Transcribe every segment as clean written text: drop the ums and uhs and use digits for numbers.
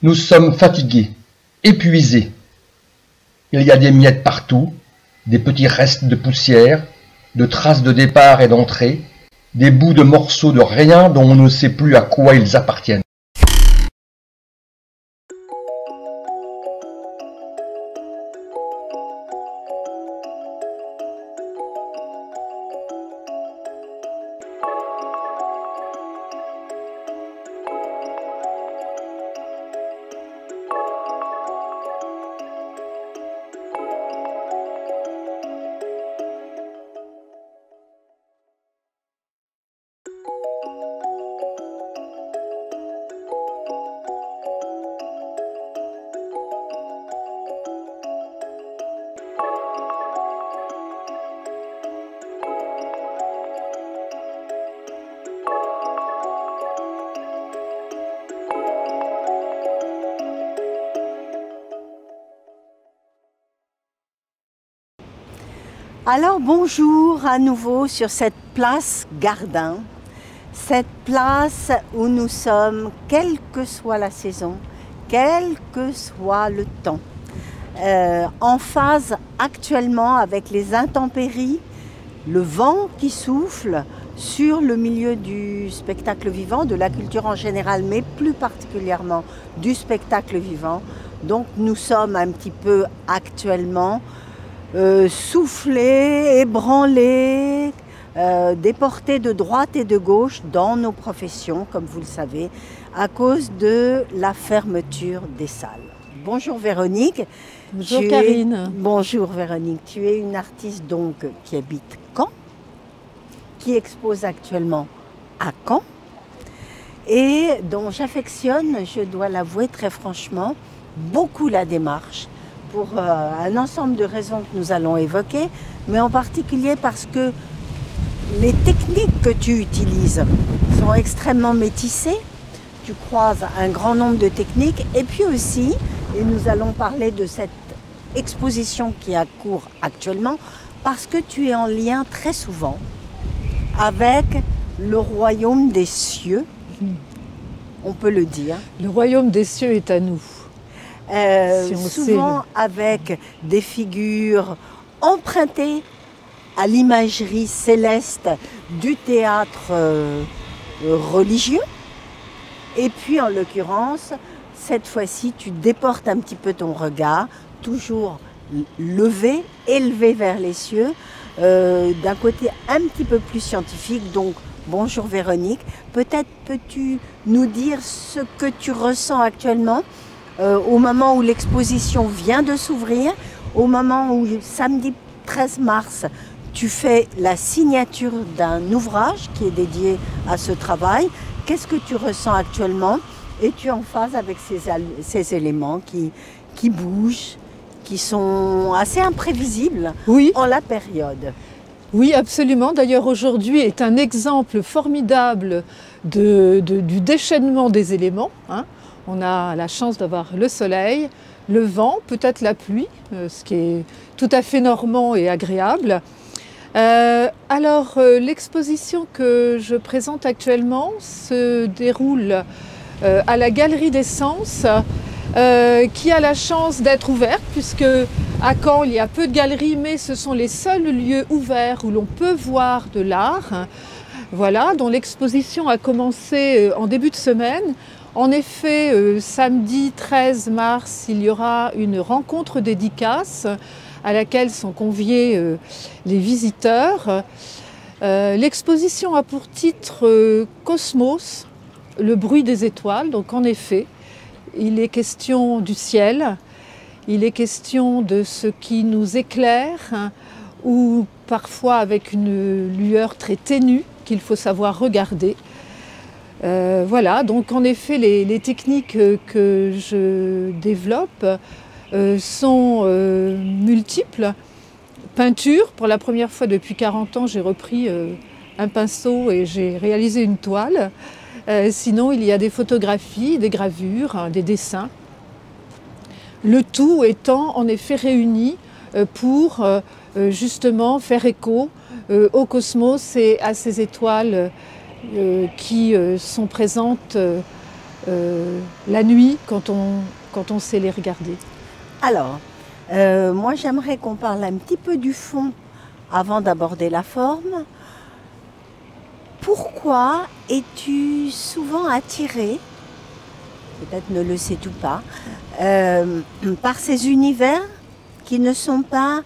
Nous sommes fatigués, épuisés. Il y a des miettes partout, des petits restes de poussière, de traces de départ et d'entrée, des bouts de morceaux de rien dont on ne sait plus à quoi ils appartiennent. Alors bonjour à nouveau sur cette place Gardin, cette place où nous sommes, quelle que soit la saison, quel que soit le temps, en phase actuellement avec les intempéries, le vent qui souffle sur le milieu du spectacle vivant, de la culture en général, mais plus particulièrement du spectacle vivant. Donc nous sommes un petit peu actuellement soufflés, ébranlés, déportés de droite et de gauche dans nos professions, comme vous le savez, à cause de la fermeture des salles. Bonjour Véronique. Bonjour Karine. Bonjour Véronique. Tu es une artiste donc qui habite Caen, qui expose actuellement à Caen et dont j'affectionne, je dois l'avouer très franchement, beaucoup la démarche, pour un ensemble de raisons que nous allons évoquer, mais en particulier parce que les techniques que tu utilises sont extrêmement métissées. Tu croises un grand nombre de techniques et puis aussi, et nous allons parler de cette exposition qui a cours actuellement, parce que tu es en lien très souvent avec le royaume des cieux, on peut le dire. Le royaume des cieux est à nous. Souvent avec des figures empruntées à l'imagerie céleste du théâtre religieux. Et puis en l'occurrence, cette fois-ci, tu déportes un petit peu ton regard, toujours levé, élevé vers les cieux, d'un côté un petit peu plus scientifique. Donc bonjour Véronique, peut-être peux-tu nous dire ce que tu ressens actuellement au moment où l'exposition vient de s'ouvrir, au moment où samedi 13 mars, tu fais la signature d'un ouvrage qui est dédié à ce travail. Qu'est-ce que tu ressens actuellement? Et tu es en phase avec ces éléments qui bougent, qui sont assez imprévisibles en la période. Oui, absolument. D'ailleurs, aujourd'hui est un exemple formidable du déchaînement des éléments. On a la chance d'avoir le soleil, le vent, peut-être la pluie, ce qui est tout à fait normand et agréable. L'exposition que je présente actuellement se déroule à la Galerie des Sens, qui a la chance d'être ouverte, puisque à Caen, il y a peu de galeries, mais ce sont les seuls lieux ouverts où l'on peut voir de l'art. Voilà, dont l'exposition a commencé en début de semaine. En effet, samedi 13 mars, il y aura une rencontre dédicace à laquelle sont conviés les visiteurs. L'exposition a pour titre Cosmos, le bruit des étoiles. Donc en effet, il est question du ciel, il est question de ce qui nous éclaire, ou parfois avec une lueur très ténue qu'il faut savoir regarder. Voilà, donc en effet, les techniques que je développe sont multiples. Peinture, pour la première fois depuis 40 ans, j'ai repris un pinceau et j'ai réalisé une toile. Sinon, il y a des photographies, des gravures, des dessins. Le tout étant en effet réuni pour justement faire écho au cosmos et à ces étoiles qui sont présentes la nuit quand on sait les regarder. Alors, moi j'aimerais qu'on parle un petit peu du fond avant d'aborder la forme. Pourquoi es-tu souvent attiré, peut-être ne le sais-tu pas, par ces univers qui ne sont pas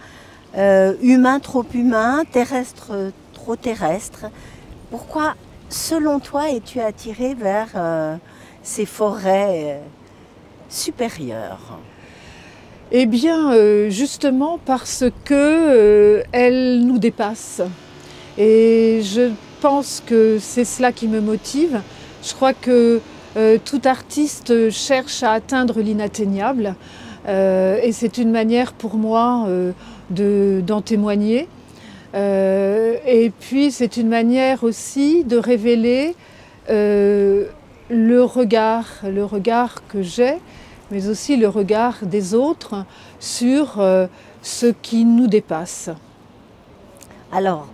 humains trop humains, terrestres trop terrestres? Pourquoi, selon toi, es-tu attiré vers ces forêts supérieures? Eh bien, justement parce que elles nous dépassent. Et je pense que c'est cela qui me motive. Je crois que tout artiste cherche à atteindre l'inatteignable. Et c'est une manière pour moi d'en témoigner. Et puis c'est une manière aussi de révéler le regard que j'ai, mais aussi le regard des autres sur ce qui nous dépasse. Alors,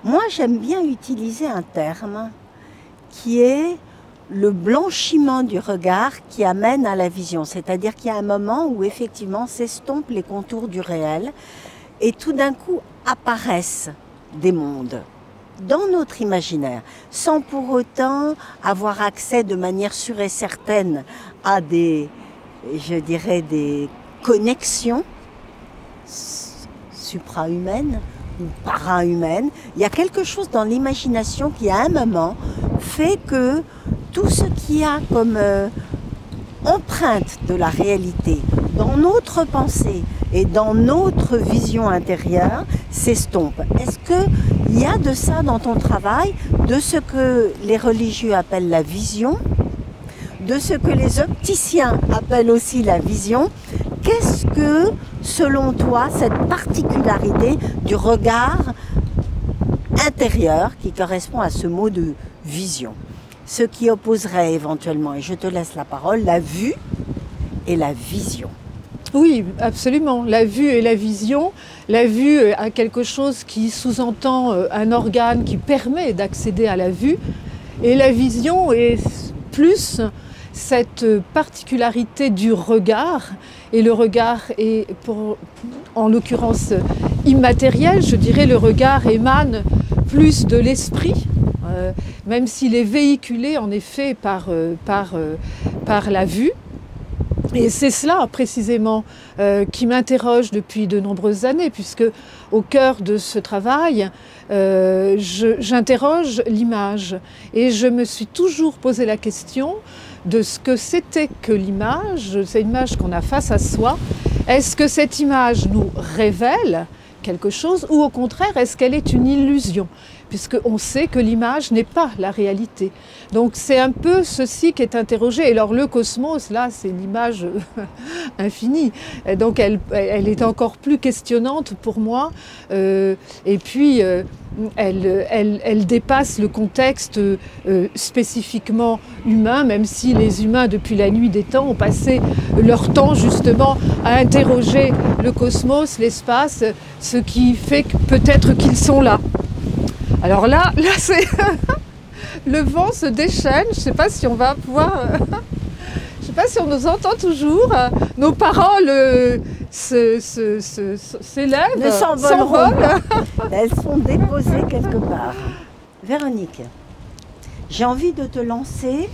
moi j'aime bien utiliser un terme qui est le blanchiment du regard qui amène à la vision. C'est-à-dire qu'il y a un moment où effectivement s'estompent les contours du réel et tout d'un coup apparaissent des mondes dans notre imaginaire, sans pour autant avoir accès de manière sûre et certaine à des, je dirais, des connexions suprahumaines ou para-humaines. Il y a quelque chose dans l'imagination qui, à un moment, fait que tout ce qu'il y a comme empreinte de la réalité dans notre pensée et dans notre vision intérieure s'estompe. Est-ce qu'il y a de ça dans ton travail, de ce que les religieux appellent la vision, de ce que les opticiens appellent aussi la vision? Qu'est-ce que, selon toi, cette particularité du regard intérieur qui correspond à ce mot de vision? Ce qui opposerait éventuellement, et je te laisse la parole, la vue et la vision. Oui, absolument. La vue et la vision. La vue a quelque chose qui sous-entend un organe qui permet d'accéder à la vue. Et la vision est plus cette particularité du regard. Et le regard est, en l'occurrence, immatériel. Je dirais le regard émane plus de l'esprit. Même s'il est véhiculé en effet par la vue. Et c'est cela précisément qui m'interroge depuis de nombreuses années, puisque au cœur de ce travail, j'interroge l'image. Et je me suis toujours posé la question de ce que c'était que l'image, cette image qu'on a face à soi. Est-ce que cette image nous révèle quelque chose ou au contraire, est-ce qu'elle est une illusion ? Puisqu'on sait que l'image n'est pas la réalité. Donc c'est un peu ceci qui est interrogé. Et alors le cosmos, là, c'est une image infinie. Et donc elle est encore plus questionnante pour moi. Et puis elle dépasse le contexte spécifiquement humain, même si les humains, depuis la nuit des temps, ont passé leur temps justement à interroger le cosmos, l'espace, ce qui fait que peut-être qu'ils sont là. Alors là c'est le vent se déchaîne. Je ne sais pas si on va pouvoir. Je ne sais pas si on nous entend toujours. Nos paroles s'élèvent, ne s'envolent. Elles sont déposées quelque part. Véronique, j'ai envie de te lancer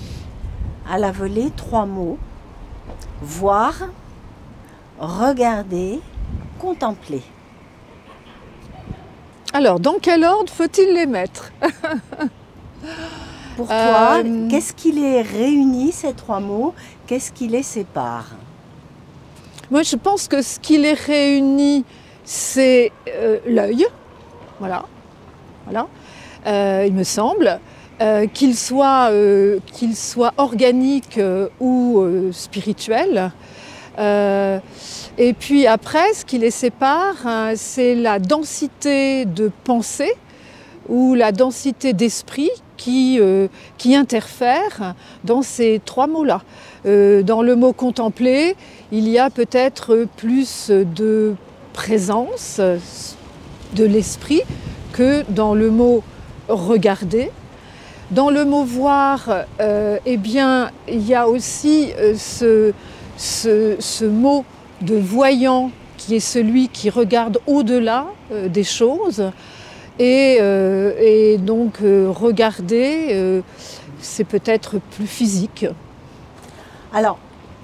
à la volée 3 mots. Voir, regarder, contempler. Alors, dans quel ordre faut-il les mettre? Pour toi, qu'est-ce qui les réunit, ces 3 mots? Qu'est-ce qui les sépare? Moi, je pense que ce qui les réunit, c'est l'œil. Voilà. Il me semble. Qu'il soit organique ou spirituel. Et puis après, ce qui les sépare, c'est la densité de pensée ou la densité d'esprit qui interfère dans ces 3 mots-là. Dans le mot contempler, il y a peut-être plus de présence de l'esprit que dans le mot regarder. Dans le mot voir, eh bien, il y a aussi ce mot de voyant qui est celui qui regarde au-delà des choses. Et donc regarder, c'est peut-être plus physique. Alors,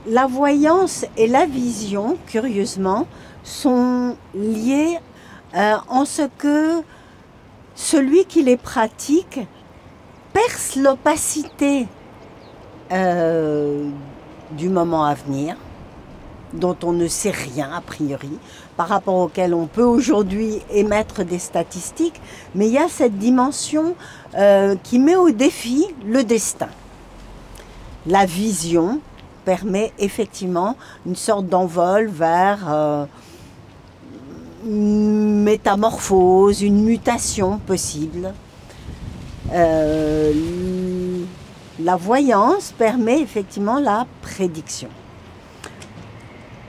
la voyance et la vision, curieusement, sont liées en ce que celui qui les pratique perce l'opacité du moment à venir, dont on ne sait rien a priori, par rapport auquel on peut aujourd'hui émettre des statistiques, mais il y a cette dimension qui met au défi le destin. La vision permet effectivement une sorte d'envol vers une métamorphose, une mutation possible. La voyance permet effectivement la prédiction.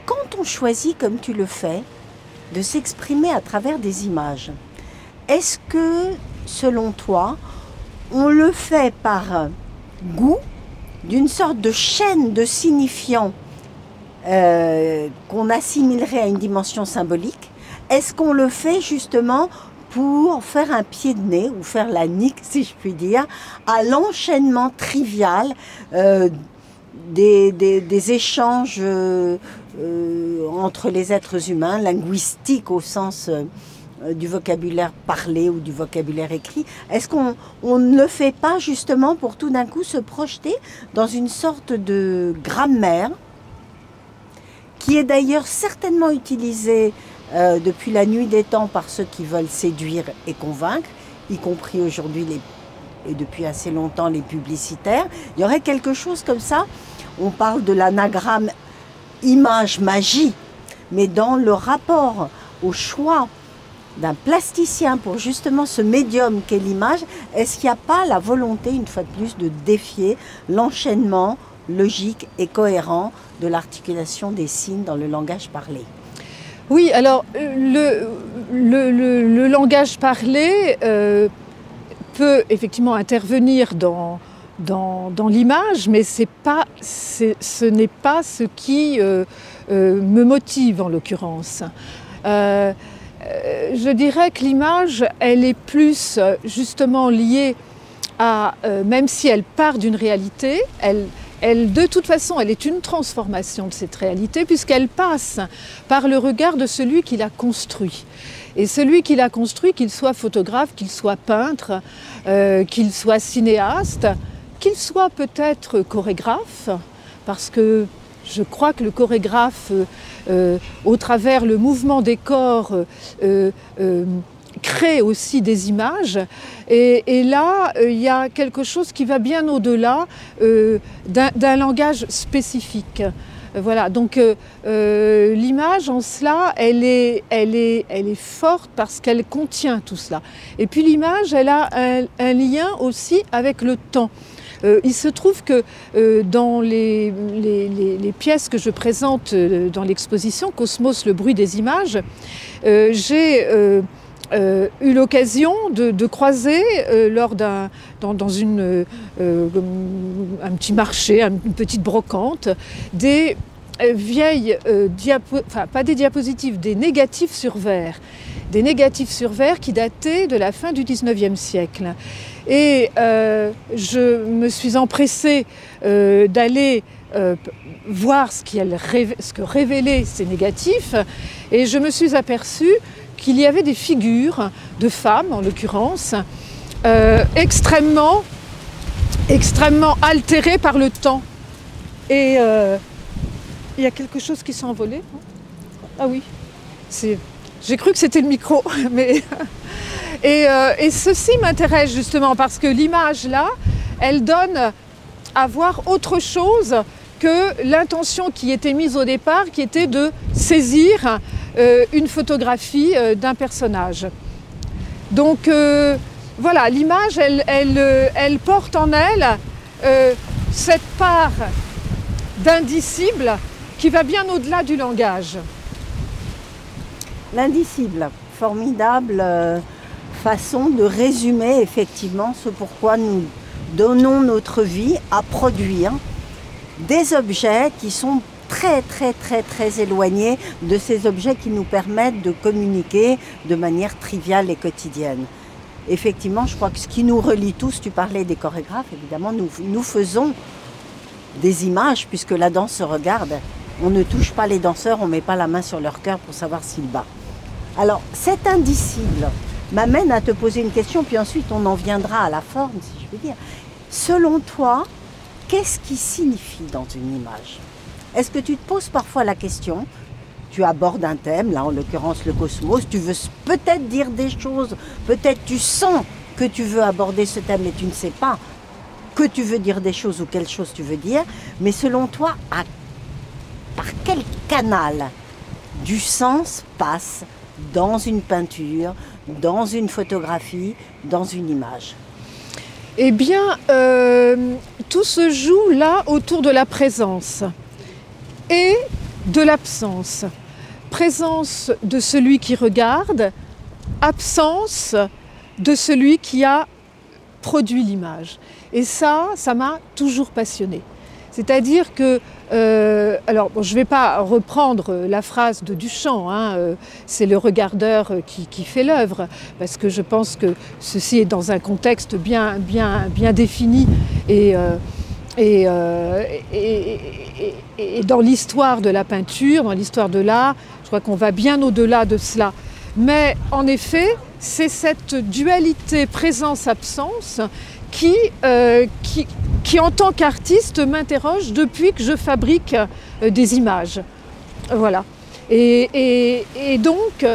Quand on choisit, comme tu le fais, de s'exprimer à travers des images, est-ce que, selon toi, on le fait par goût, d'une sorte de chaîne de signifiants qu'on assimilerait à une dimension symbolique? Est-ce qu'on le fait justement pour faire un pied de nez, ou faire la nique, si je puis dire, à l'enchaînement trivial des échanges entre les êtres humains, linguistiques au sens du vocabulaire parlé ou du vocabulaire écrit? Est-ce qu'on ne le fait pas justement pour tout d'un coup se projeter dans une sorte de grammaire qui est d'ailleurs certainement utilisée depuis la nuit des temps par ceux qui veulent séduire et convaincre, y compris aujourd'hui et depuis assez longtemps les publicitaires? Il y aurait quelque chose comme ça. On parle de l'anagramme image-magie, mais dans le rapport au choix d'un plasticien pour justement ce médium qu'est l'image, est-ce qu'il n'y a pas la volonté, une fois de plus, de défier l'enchaînement logique et cohérent de l'articulation des signes dans le langage parlé? Oui, alors le langage parlé peut effectivement intervenir dans l'image, mais ce n'est pas ce qui me motive en l'occurrence. Je dirais que l'image, elle est plus justement liée à, même si elle part d'une réalité, de toute façon, elle est une transformation de cette réalité puisqu'elle passe par le regard de celui qui l'a construit. Et celui qui l'a construit, qu'il soit photographe, qu'il soit peintre, qu'il soit cinéaste, qu'il soit peut-être chorégraphe, parce que je crois que le chorégraphe, au travers le mouvement des corps, crée aussi des images. Et là, il y a quelque chose qui va bien au-delà d'un langage spécifique. Voilà, donc l'image en cela, elle est forte parce qu'elle contient tout cela. Et puis l'image, elle a un lien aussi avec le temps. Il se trouve que dans les pièces que je présente dans l'exposition Cosmos, le bruit des images, j'ai eu l'occasion de croiser dans un petit marché, une petite brocante, des vieilles pas des diapositives, des négatifs sur verre. Des négatifs sur verre qui dataient de la fin du 19e siècle. Et je me suis empressée d'aller voir ce que révélaient ces négatifs, et je me suis aperçue qu'il y avait des figures de femmes, en l'occurrence, extrêmement altérées par le temps. Et il y a quelque chose qui s'est envolé. Ah oui, j'ai cru que c'était le micro. Mais et ceci m'intéresse justement parce que l'image là, elle donne à voir autre chose que l'intention qui était mise au départ, qui était de saisir une photographie d'un personnage. Donc voilà, l'image, elle porte en elle cette part d'indicible qui va bien au-delà du langage. L'indicible, formidable façon de résumer effectivement ce pourquoi nous donnons notre vie à produire des objets qui sont très éloignés de ces objets qui nous permettent de communiquer de manière triviale et quotidienne. Effectivement, je crois que ce qui nous relie tous, tu parlais des chorégraphes, évidemment, nous faisons des images, puisque la danse se regarde. On ne touche pas les danseurs, on ne met pas la main sur leur cœur pour savoir s'il bat. Alors, cet indicible m'amène à te poser une question, puis ensuite on en viendra à la forme, si je veux dire. Selon toi, qu'est-ce qui signifie dans une image? Est-ce que tu te poses parfois la question, tu abordes un thème, là en l'occurrence le cosmos, tu veux peut-être dire des choses, peut-être tu sens que tu veux aborder ce thème et tu ne sais pas que tu veux dire des choses ou quelle chose tu veux dire, mais selon toi, par quel canal du sens passe dans une peinture, dans une photographie, dans une image? Eh bien, tout se joue là autour de la présence et de l'absence. Présence de celui qui regarde, absence de celui qui a produit l'image. Et ça m'a toujours passionnée. C'est-à-dire que, alors bon, je ne vais pas reprendre la phrase de Duchamp, hein, c'est le regardeur qui fait l'œuvre, parce que je pense que ceci est dans un contexte bien défini et dans l'histoire de la peinture, dans l'histoire de l'art, je crois qu'on va bien au-delà de cela. Mais en effet, c'est cette dualité présence-absence qui en tant qu'artiste m'interroge depuis que je fabrique des images. Voilà. Et donc,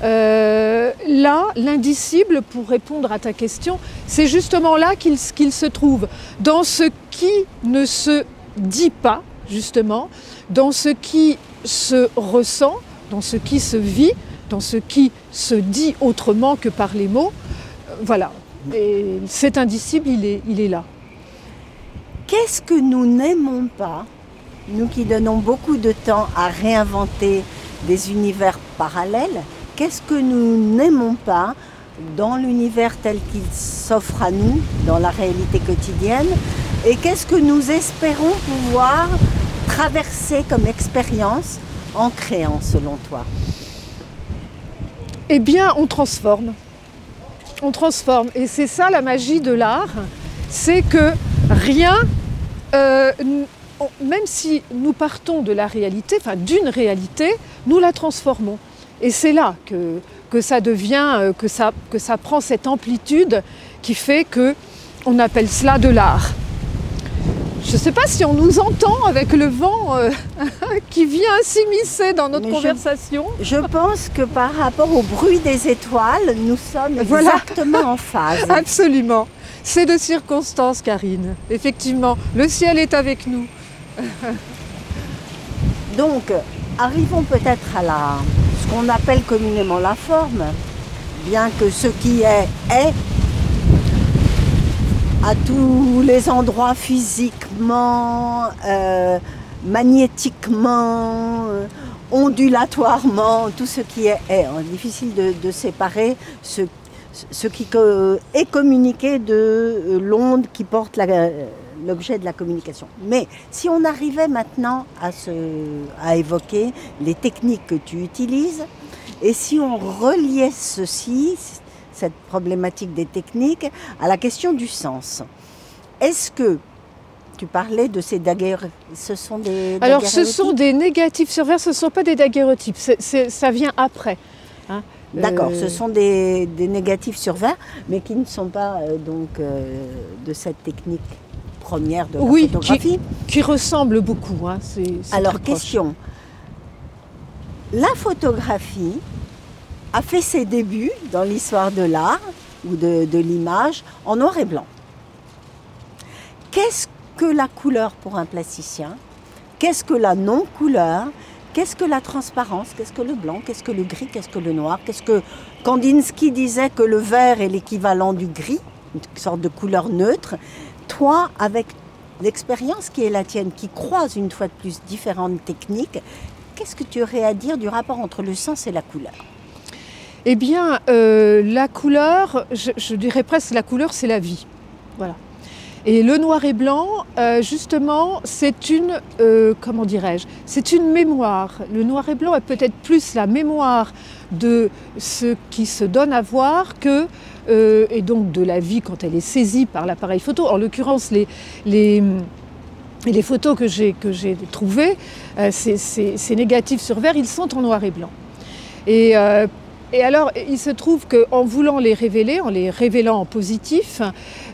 là, l'indicible, pour répondre à ta question, c'est justement là qu'il se trouve, dans ce qui ne se dit pas, justement, dans ce qui se ressent, dans ce qui se vit, dans ce qui se dit autrement que par les mots. Voilà. Et cet indicible, il est là. Qu'est-ce que nous n'aimons pas, nous qui donnons beaucoup de temps à réinventer des univers parallèles, qu'est-ce que nous n'aimons pas dans l'univers tel qu'il s'offre à nous, dans la réalité quotidienne, et qu'est-ce que nous espérons pouvoir traverser comme expérience en créant, selon toi? Eh bien, on transforme. On transforme. Et c'est ça la magie de l'art, c'est que rien, même si nous partons de la réalité, enfin d'une réalité, nous la transformons. Et c'est là que ça devient, que ça prend cette amplitude qui fait qu'on appelle cela de l'art. Je ne sais pas si on nous entend avec le vent qui vient s'immiscer dans notre conversation. Je pense que par rapport au bruit des étoiles, nous sommes exactement en phase. Absolument. C'est de circonstance, Karine. Effectivement, le ciel est avec nous. Donc, arrivons peut-être à ce qu'on appelle communément la forme, bien que ce qui est, à tous les endroits physiquement, magnétiquement, ondulatoirement, tout ce qui est. Difficile de séparer ce qui est communiqué de l'onde qui porte l'objet de la communication. Mais si on arrivait maintenant à évoquer les techniques que tu utilises, et si on reliait ceci, cette problématique des techniques, à la question du sens. Est-ce que, tu parlais de ces daguerreotypes, ce sont des Alors ce sont des négatifs sur verre, ce ne sont pas des daguerreotypes, ça vient après. Hein. D'accord, ce sont des négatifs sur verre, mais qui ne sont pas de cette technique première de la photographie. Qui ressemble beaucoup. Hein, alors question, la photographie a fait ses débuts dans l'histoire de l'art ou de l'image en noir et blanc. Qu'est-ce que la couleur pour un plasticien? Qu'est-ce que la non-couleur? Qu'est-ce que la transparence? Qu'est-ce que le blanc? Qu'est-ce que le gris? Qu'est-ce que le noir? Qu'est-ce que Kandinsky disait que le vert est l'équivalent du gris, une sorte de couleur neutre. Toi, avec l'expérience qui est la tienne, qui croise une fois de plus différentes techniques, qu'est-ce que tu aurais à dire du rapport entre le sens et la couleur? Eh bien, la couleur, je dirais presque la couleur, c'est la vie. Voilà. Et le noir et blanc, justement, c'est une, comment dirais-je, c'est une mémoire. Le noir et blanc est peut-être plus la mémoire de ce qui se donne à voir que, et donc de la vie quand elle est saisie par l'appareil photo. En l'occurrence, les photos que j'ai trouvées, ces négatifs sur verre, ils sont en noir et blanc. Et alors, il se trouve qu'en voulant les révéler, en les révélant en positif,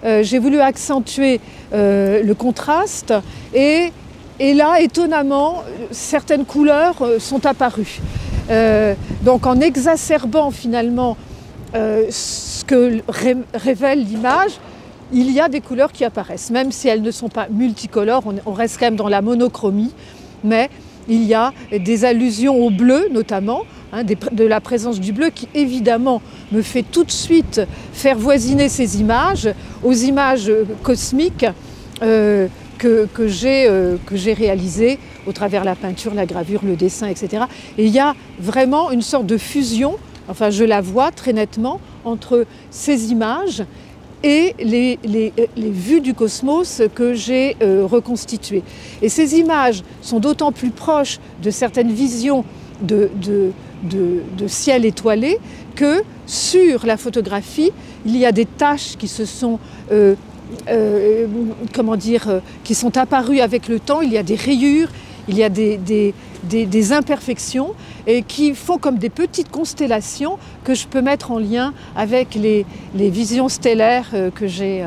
j'ai voulu accentuer le contraste et là, étonnamment, certaines couleurs sont apparues. Donc en exacerbant finalement ce que révèle l'image, il y a des couleurs qui apparaissent, même si elles ne sont pas multicolores, on reste quand même dans la monochromie, mais il y a des allusions au bleu notamment, de la présence du bleu qui évidemment me fait tout de suite faire voisiner ces images aux images cosmiques que j'ai réalisées au travers la peinture, la gravure, le dessin, etc. Et il y a vraiment une sorte de fusion, enfin je la vois très nettement, entre ces images et les vues du cosmos que j'ai reconstituées. Et ces images sont d'autant plus proches de certaines visions de ciel étoilé que sur la photographie, il y a des taches qui se sont, qui sont apparues avec le temps, il y a des rayures, il y a des imperfections et qui font comme des petites constellations que je peux mettre en lien avec les visions stellaires que j'ai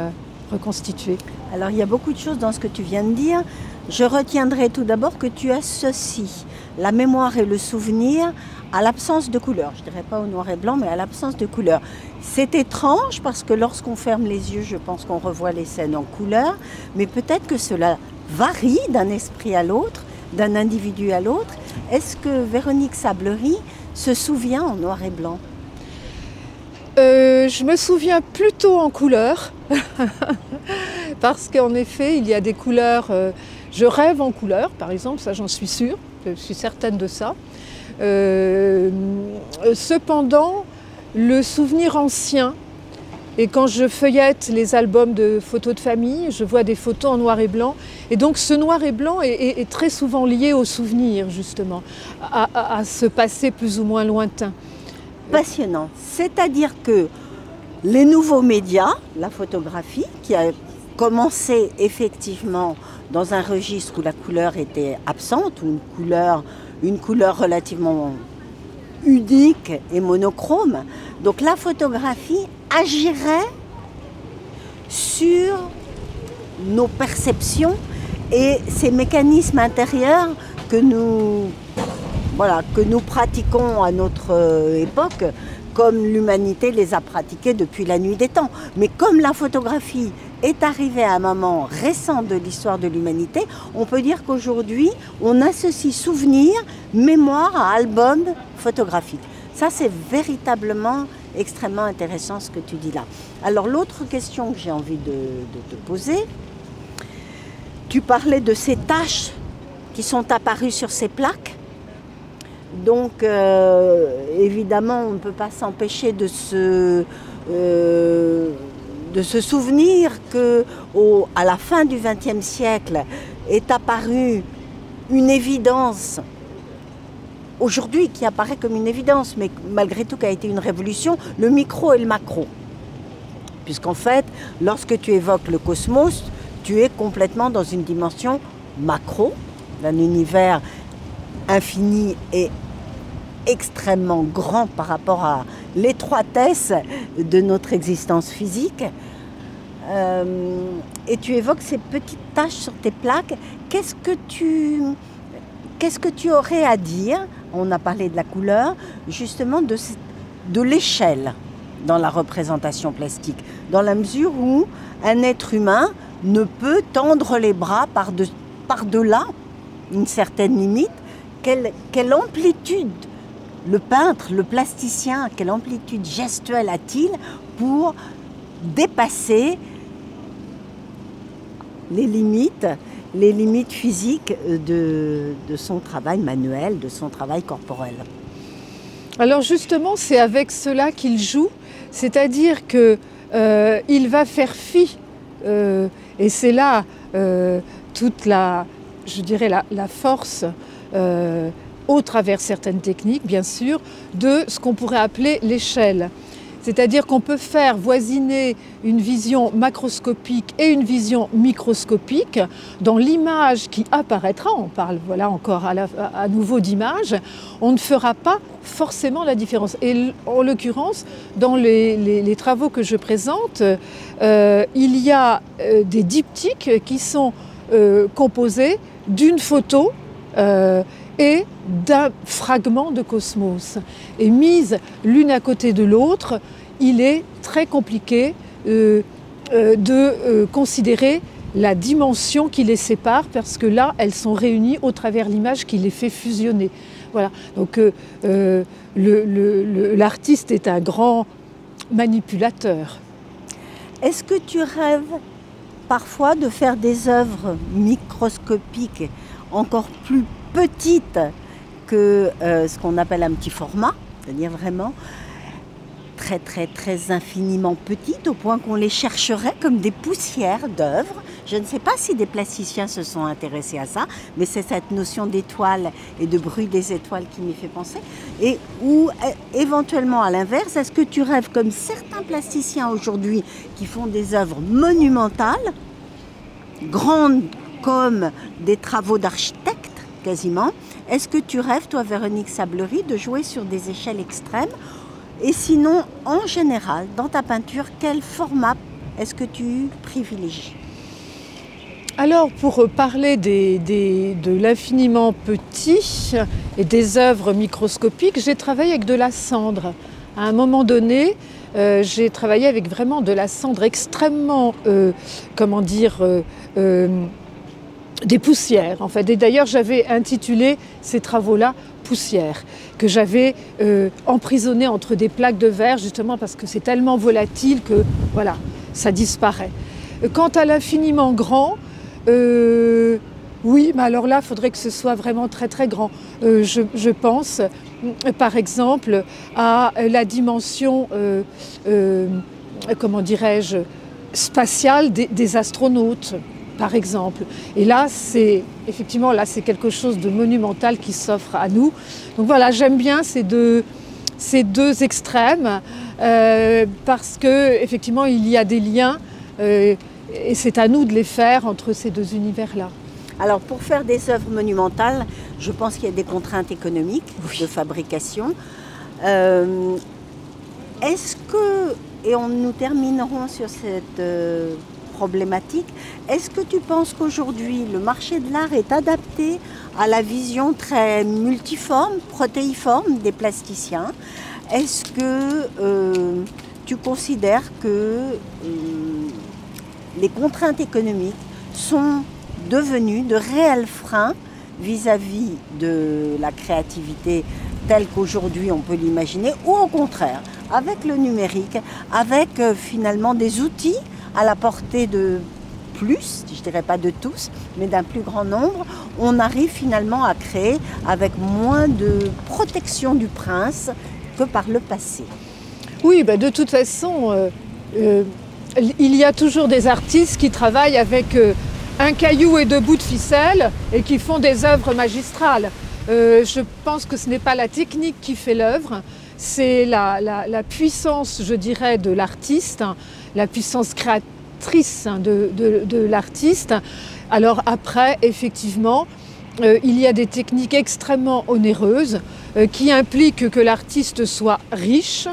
reconstituées. Alors il y a beaucoup de choses dans ce que tu viens de dire. Je retiendrai tout d'abord que tu associes la mémoire et le souvenir à l'absence de couleur. Je ne dirais pas au noir et blanc, mais à l'absence de couleur. C'est étrange parce que lorsqu'on ferme les yeux, je pense qu'on revoit les scènes en couleur, mais peut-être que cela varie d'un esprit à l'autre, d'un individu à l'autre. Est-ce que Véronique Sablery se souvient en noir et blanc? Je me souviens plutôt en couleur, parce qu'en effet, il y a des couleurs... je rêve en couleur, par exemple, ça j'en suis sûre, je suis certaine de ça. Cependant, le souvenir ancien, et quand je feuillette les albums de photos de famille, je vois des photos en noir et blanc. Et donc ce noir et blanc est très souvent lié au souvenir, justement, à ce passé plus ou moins lointain. Passionnant. C'est-à-dire que les nouveaux médias, la photographie, qui a commencé effectivement dans un registre où la couleur était absente, ou une couleur relativement unique et monochrome. Donc la photographie agirait sur nos perceptions et ces mécanismes intérieurs que nous pratiquons à notre époque, comme l'humanité les a pratiqués depuis la nuit des temps. Mais comme la photographie est arrivée à un moment récent de l'histoire de l'humanité, on peut dire qu'aujourd'hui, on associe souvenir, mémoire à album photographique. Ça, c'est véritablement extrêmement intéressant ce que tu dis là. Alors, l'autre question que j'ai envie de te poser, tu parlais de ces taches qui sont apparues sur ces plaques. Donc, évidemment, on ne peut pas s'empêcher de se souvenir qu'à la fin du XXe siècle est apparue une évidence, aujourd'hui qui apparaît comme une évidence, mais malgré tout qui a été une révolution, le micro et le macro. Puisqu'en fait, lorsque tu évoques le cosmos, tu es complètement dans une dimension macro, d'un univers infini et extrêmement grand par rapport à l'étroitesse de notre existence physique. Et tu évoques ces petites taches sur tes plaques. Qu'est-ce que tu aurais à dire, on a parlé de la couleur, justement de l'échelle dans la représentation plastique, dans la mesure où un être humain ne peut tendre les bras par-delà une certaine limite. Quelle amplitude le peintre, le plasticien, quelle amplitude gestuelle a-t-il pour dépasser les limites physiques de son travail manuel, de son travail corporel? Alors justement, c'est avec cela qu'il joue, c'est-à-dire qu'il va faire fi Et c'est là toute la, je dirais, la force, au travers certaines techniques, bien sûr, de ce qu'on pourrait appeler l'échelle. C'est-à-dire qu'on peut faire voisiner une vision macroscopique et une vision microscopique dans l'image qui apparaîtra. On parle voilà, encore à nouveau d'image. On ne fera pas forcément la différence. Et en l'occurrence, dans les travaux que je présente, il y a des diptyques qui sont composés d'une photo et d'un fragment de cosmos. Et mises l'une à côté de l'autre, il est très compliqué de considérer la dimension qui les sépare, parce que là, elles sont réunies au travers l'image qui les fait fusionner. Voilà. Donc l'artiste est un grand manipulateur. Est-ce que tu rêves parfois de faire des œuvres microscopiques encore plus petites que ce qu'on appelle un petit format, c'est-à-dire vraiment très très très infiniment petites, au point qu'on les chercherait comme des poussières d'œuvres. Je ne sais pas si des plasticiens se sont intéressés à ça, mais c'est cette notion d'étoile et de bruit des étoiles qui m'y fait penser. Et ou éventuellement à l'inverse, est-ce que tu rêves comme certains plasticiens aujourd'hui qui font des œuvres monumentales, grandes comme des travaux d'architectes quasiment. Est-ce que tu rêves, toi, Véronique Sablery, de jouer sur des échelles extrêmes? Et sinon, en général, dans ta peinture, quel format est-ce que tu privilégies? Alors, pour parler de l'infiniment petit et des œuvres microscopiques, j'ai travaillé avec de la cendre. À un moment donné, j'ai travaillé avec vraiment de la cendre extrêmement, des poussières, en fait. Et d'ailleurs, j'avais intitulé ces travaux-là « Poussières », que j'avais emprisonné entre des plaques de verre, justement parce que c'est tellement volatile que, voilà, ça disparaît. Quant à l'infiniment grand, oui, mais alors là, il faudrait que ce soit vraiment très très grand. Je pense, par exemple, à la dimension, comment dirais-je, spatiale des astronautes, par exemple. Et là, c'est effectivement, là, c'est quelque chose de monumental qui s'offre à nous. Donc voilà, j'aime bien ces deux extrêmes, parce que effectivement, il y a des liens. Et c'est à nous de les faire entre ces deux univers-là. Alors, pour faire des œuvres monumentales, je pense qu'il y a des contraintes économiques de fabrication. Est-ce que, et nous terminerons sur cette problématique, est-ce que tu penses qu'aujourd'hui, le marché de l'art est adapté à la vision très multiforme, protéiforme des plasticiens? Est-ce que tu considères que les contraintes économiques sont devenues de réels freins vis-à-vis de la créativité telle qu'aujourd'hui on peut l'imaginer, ou au contraire, avec le numérique, avec finalement des outils à la portée de plus, je dirais pas de tous, mais d'un plus grand nombre, on arrive finalement à créer avec moins de protection du prince que par le passé? Oui, ben de toute façon, il y a toujours des artistes qui travaillent avec un caillou et deux bouts de ficelle et qui font des œuvres magistrales. Je pense que ce n'est pas la technique qui fait l'œuvre, c'est la puissance, je dirais, de l'artiste, la puissance créatrice de l'artiste. Alors après, effectivement, il y a des techniques extrêmement onéreuses qui impliquent que l'artiste soit riche,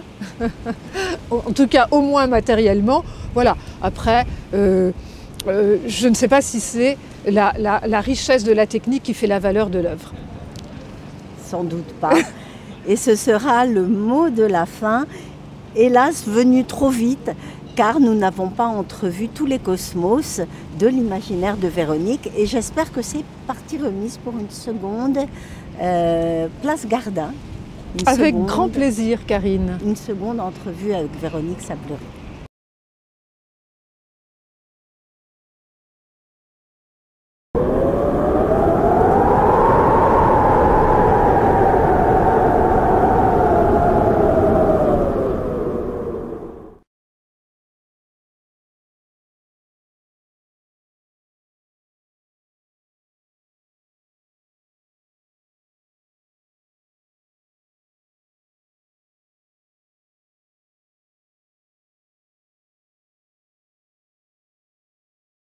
en tout cas au moins matériellement. Voilà. Après, je ne sais pas si c'est la richesse de la technique qui fait la valeur de l'œuvre. Sans doute pas. Et ce sera le mot de la fin, hélas venu trop vite, car nous n'avons pas entrevu tous les cosmos de l'imaginaire de Véronique. Et j'espère que c'est partie remise pour une seconde place Gardin. Avec grand plaisir, Karine. Une seconde entrevue avec Véronique Sablery.